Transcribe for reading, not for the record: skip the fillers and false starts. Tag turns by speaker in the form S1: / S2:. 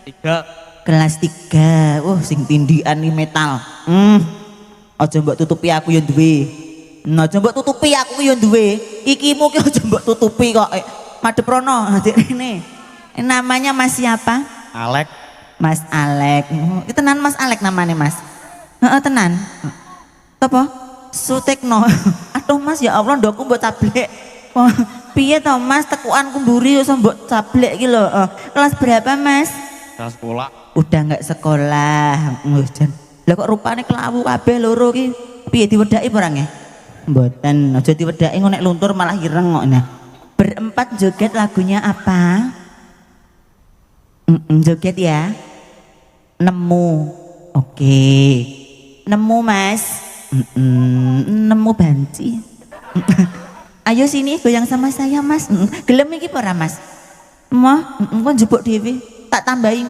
S1: 3.
S2: Kelas 3. Sing tindikan nih metal. Aja mbok tutupi aku ya duwe. Aja mbok tutupi aku ya duwe. Ikimu ki aja mbok tutupi kok. Madhep rono adik rene. Namanya Mas siapa?
S1: Alek.
S2: Mas Alek. Itu tenan Mas Alek namanya Mas. Heeh tenan. Apa? Sutekno. Aduh Mas ya Allah ndokku mbok tablek. Piye to Mas tekuanku mburi iso mbok tablek iki lho. Kelas berapa Mas?
S1: Kelas sekolah.
S2: Udah nggak sekolah. Jan. Lah kok rupane kelawu kabeh loro ki. Piye diwedaki orangnya? Mboten, aja diwedaki ngono nek luntur malah ireng kok. Nah. Berempat joget lagunya apa? Joget ya. Nemu. Oke. Nemu Mas. Nemu banci. Ayo sini goyang sama saya Mas. Gelem iki ora Mas? Mah, kok njupuk dhewe. Tak tambahin